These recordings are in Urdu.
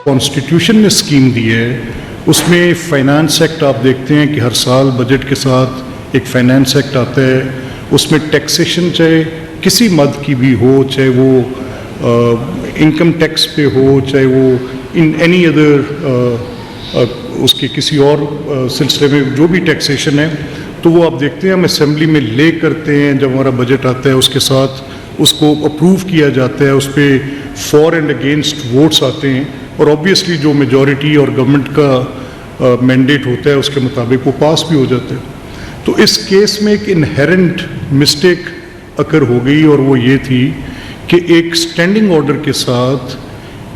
کانسٹیٹیوشن نے اسکیم دی ہے اس میں فائنانس ایکٹ آپ دیکھتے ہیں کہ ہر سال بجٹ کے ساتھ ایک فائنانس ایکٹ آتا ہے. اس میں ٹیکسیشن چاہے کسی مد کی بھی ہو, چاہے وہ انکم ٹیکس پہ ہو, چاہے وہ ان اینی ادر اس کے کسی اور سلسلے میں جو بھی ٹیکسیشن ہے, تو وہ آپ دیکھتے ہیں ہم اسمبلی میں لے کرتے ہیں. جب ہمارا بجٹ آتا ہے اس کے ساتھ اس کو اپروو کیا جاتا ہے, اس پہ فار اینڈ اگینسٹ ووٹس آتے ہیں, اور آبویسلی جو میجورٹی اور گورنمنٹ کا مینڈیٹ ہوتا ہے اس کے مطابق وہ پاس بھی ہو جاتا ہے. تو اس کیس میں ایک انہیرنٹ مسٹیک اکر ہو گئی, اور وہ یہ تھی کہ ایک اسٹینڈنگ آرڈر کے ساتھ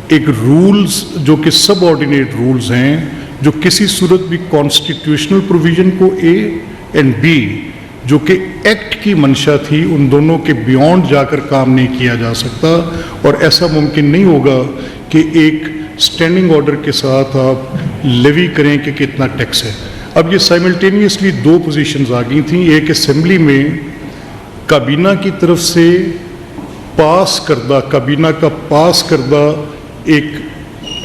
ایک رولز جو کہ سب آرڈینیٹ رولز ہیں, جو کسی صورت بھی کانسٹیٹیوشنل پروویژن کو اے اینڈ بی جو کہ ایکٹ کی منشا تھی ان دونوں کے بیونڈ جا کر کام نہیں کیا جا سکتا, اور ایسا ممکن نہیں ہوگا کہ ایک اسٹینڈنگ آرڈر کے ساتھ آپ لیوی کریں کہ کتنا ٹیکس ہے. اب یہ سائملٹینیسلی دو پوزیشنز آ گئی تھیں. ایک اسمبلی میں کابینہ کی طرف سے پاس کردہ, کابینہ کا پاس کردہ ایک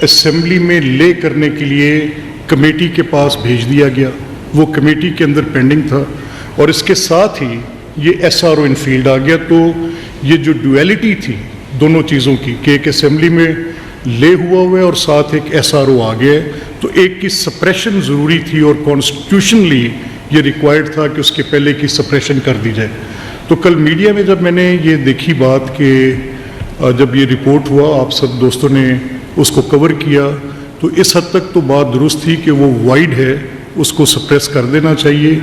اسمبلی میں لے کرنے کے لیے کمیٹی کے پاس بھیج دیا گیا, وہ کمیٹی کے اندر پینڈنگ تھا, اور اس کے ساتھ ہی یہ S R O in field آ گیا. تو یہ جو ڈویلٹی تھی دونوں چیزوں کی کہ ایک اسمبلی میں لے ہوا ہے اور ساتھ ایک ایس آر او آ گیا ہے, تو ایک کی سپریشن ضروری تھی, اور کانسٹیٹیوشنلی یہ ریکوائرڈ تھا کہ اس کے پہلے کی سپریشن کر دی جائے. تو کل میڈیا میں جب میں نے یہ دیکھی بات کہ جب یہ رپورٹ ہوا آپ سب دوستوں نے اس کو کور کیا, تو اس حد تک تو بات درست تھی کہ وہ وائڈ ہے, اس کو سپریس کر دینا چاہیے.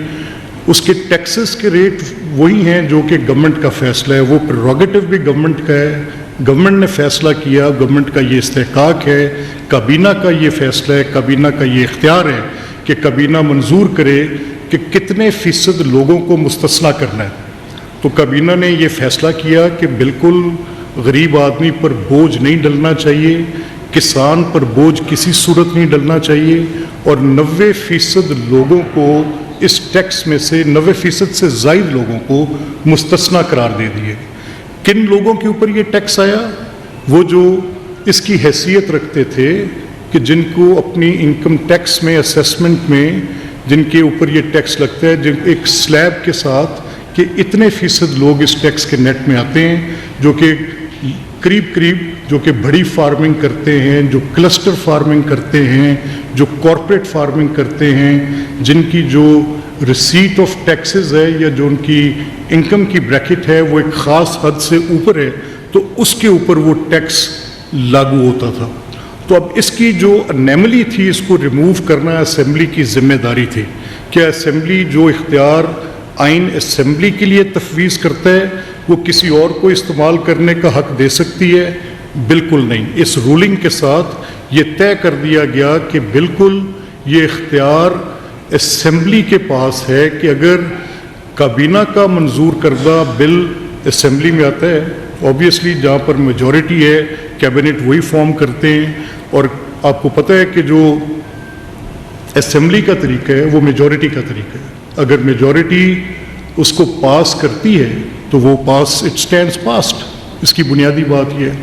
اس کے ٹیکسز کے ریٹ وہی ہیں جو کہ گورنمنٹ کا فیصلہ ہے, وہ پریروگیٹو بھی گورنمنٹ کا ہے, گورنمنٹ نے فیصلہ کیا, گورنمنٹ کا یہ استحقاق ہے, کابینہ کا یہ فیصلہ ہے, کابینہ کا یہ اختیار ہے کہ کابینہ منظور کرے کہ کتنے فیصد لوگوں کو مستثنیٰ کرنا ہے. تو کابینہ نے یہ فیصلہ کیا کہ بالکل غریب آدمی پر بوجھ نہیں ڈلنا چاہیے, کسان پر بوجھ کسی صورت نہیں ڈلنا چاہیے, اور 90% لوگوں کو اس ٹیکس میں سے 90% سے زائد لوگوں کو مستثنیٰ قرار دے دیے. کن لوگوں کے اوپر یہ ٹیکس آیا؟ وہ جو اس کی حیثیت رکھتے تھے کہ جن کو اپنی انکم ٹیکس میں اسیسمنٹ میں جن کے اوپر یہ ٹیکس لگتا ہے, جن ایک سلیب کے ساتھ کہ اتنے فیصد لوگ اس ٹیکس کے نیٹ میں آتے ہیں, جو کہ قریب جو کہ بڑی فارمنگ کرتے ہیں, جو کلسٹر فارمنگ کرتے ہیں, جو کارپوریٹ فارمنگ کرتے ہیں, جن کی جو ریسیٹ آف ٹیکسز ہے یا جو ان کی انکم کی بریکٹ ہے وہ ایک خاص حد سے اوپر ہے, تو اس کے اوپر وہ ٹیکس لاگو ہوتا تھا. تو اب اس کی جو انیملی تھی اس کو ریموو کرنا اسمبلی کی ذمہ داری تھی. کیا اسمبلی جو اختیار آئین اسمبلی کے لیے تفویض کرتا ہے وہ کسی اور کو استعمال کرنے کا حق دے سکتی ہے؟ بالکل نہیں. اس رولنگ کے ساتھ یہ طے کر دیا گیا کہ بالکل یہ اختیار اسمبلی کے پاس ہے کہ اگر کابینہ کا منظور کردہ بل اسمبلی میں آتا ہے, اوبیسلی جہاں پر میجورٹی ہے کیبنٹ وہی فارم کرتے ہیں, اور آپ کو پتہ ہے کہ جو اسمبلی کا طریقہ ہے وہ میجورٹی کا طریقہ ہے. اگر میجورٹی اس کو پاس کرتی ہے تو وہ پاس اٹ سٹینڈز پاسڈ, اس کی بنیادی بات یہ ہے.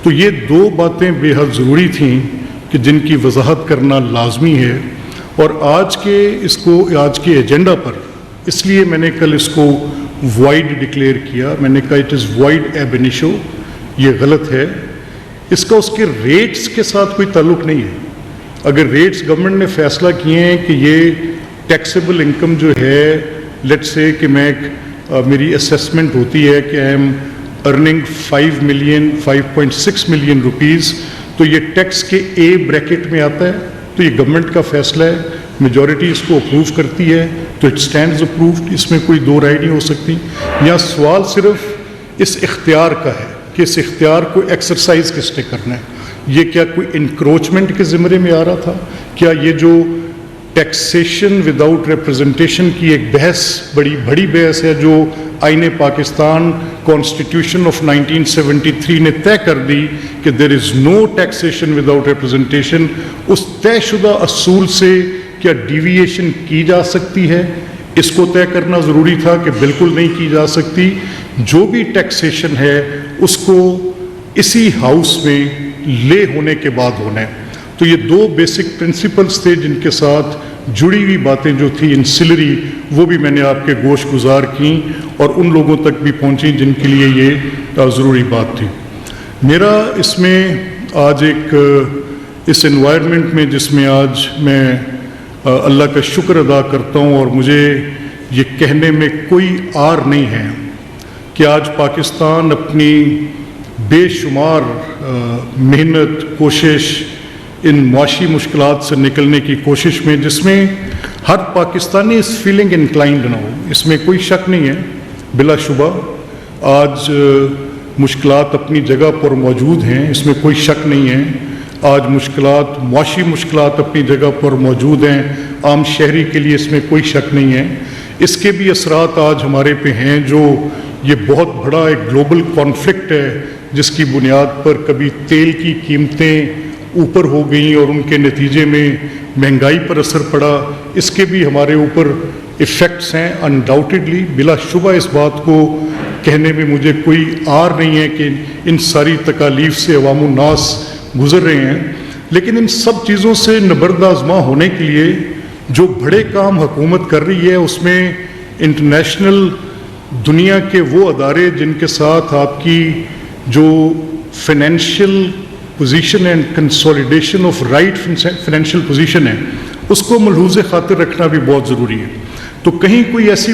تو یہ دو باتیں بے حد ضروری تھیں کہ جن کی وضاحت کرنا لازمی ہے. اور آج کے ایجنڈا پر اس لیے میں نے کل اس کو وائڈ ڈکلیئر کیا, میں نے کہا اٹ از وائڈ ایب انیشو, یہ غلط ہے. اس کا اس کے ریٹس کے ساتھ کوئی تعلق نہیں ہے. اگر ریٹس گورنمنٹ نے فیصلہ کیے ہیں کہ یہ ٹیکسیبل انکم جو ہے, لیٹ سے کہ میری اسیسمنٹ ہوتی ہے کہ I am earning 5.6 million rupees, تو یہ ٹیکس کے اے بریکٹ میں آتا ہے, تو یہ گورنمنٹ کا فیصلہ ہے, میجورٹی اس کو اپروو کرتی ہے تو اٹ سٹینڈز اپرووڈ, اس میں کوئی دو رائے نہیں ہو سکتی. یہاں سوال صرف اس اختیار کا ہے کہ اس اختیار کو ایکسرسائز کس نے کرنا ہے. یہ کیا کوئی انکروچمنٹ کے زمرے میں آ رہا تھا؟ کیا یہ جو ٹیکسیشن وداؤٹ ریپرزنٹیشن کی ایک بحث بڑی بحث ہے جو آئین پاکستان کانسٹیٹیوشن آف 1973 نے طے کر دی کہ دیر از نو ٹیکسیشن وداؤٹ ریپرزنٹیشن, اس طے شدہ اصول سے کیا ڈیویشن کی جا سکتی ہے؟ اس کو طے کرنا ضروری تھا کہ بالکل نہیں کی جا سکتی. جو بھی ٹیکسیشن ہے اس کو اسی ہاؤس میں لے ہونے کے بعد ہونا ہے. تو یہ دو بیسک پرنسپلز تھے جن کے ساتھ جڑی ہوئی باتیں جو تھی انسلری، وہ بھی میں نے آپ کے گوش گزار کیں اور ان لوگوں تک بھی پہنچیں جن کے لیے یہ ضروری بات تھی۔ میرا اس میں آج ایک اس انوائرمنٹ میں جس میں آج میں اللہ کا شکر ادا کرتا ہوں، اور مجھے یہ کہنے میں کوئی عار نہیں ہے کہ آج پاکستان اپنی بے شمار محنت، کوشش، ان معاشی مشکلات سے نکلنے کی کوشش میں، جس میں ہر پاکستانی اس فیلنگ انکلائنڈ نہ ہو، اس میں کوئی شک نہیں ہے، بلا شبہ آج مشکلات اپنی جگہ پر موجود ہیں، اس میں کوئی شک نہیں ہے۔ آج مشکلات، معاشی مشکلات اپنی جگہ پر موجود ہیں، عام شہری کے لیے اس میں کوئی شک نہیں ہے۔ اس کے بھی اثرات آج ہمارے پہ ہیں، جو یہ بہت بڑا ایک گلوبل کانفلکٹ ہے جس کی بنیاد پر کبھی تیل کی قیمتیں اوپر ہو گئیں اور ان کے نتیجے میں مہنگائی پر اثر پڑا، اس کے بھی ہمارے اوپر ایفیکٹس ہیں انڈاؤٹیڈلی، بلا شبہ اس بات کو کہنے میں مجھے کوئی عار نہیں ہے کہ ان ساری تکالیف سے عوام الناس گزر رہے ہیں۔ لیکن ان سب چیزوں سے نبرد آزما ہونے کے لیے جو بڑے کام حکومت کر رہی ہے، اس میں انٹرنیشنل دنیا کے وہ ادارے جن کے ساتھ آپ کی جو financial position and consolidation of right financial position ہے، اس کو ملحوظ خاطر رکھنا بھی بہت ضروری ہے۔ تو کہیں کوئی ایسی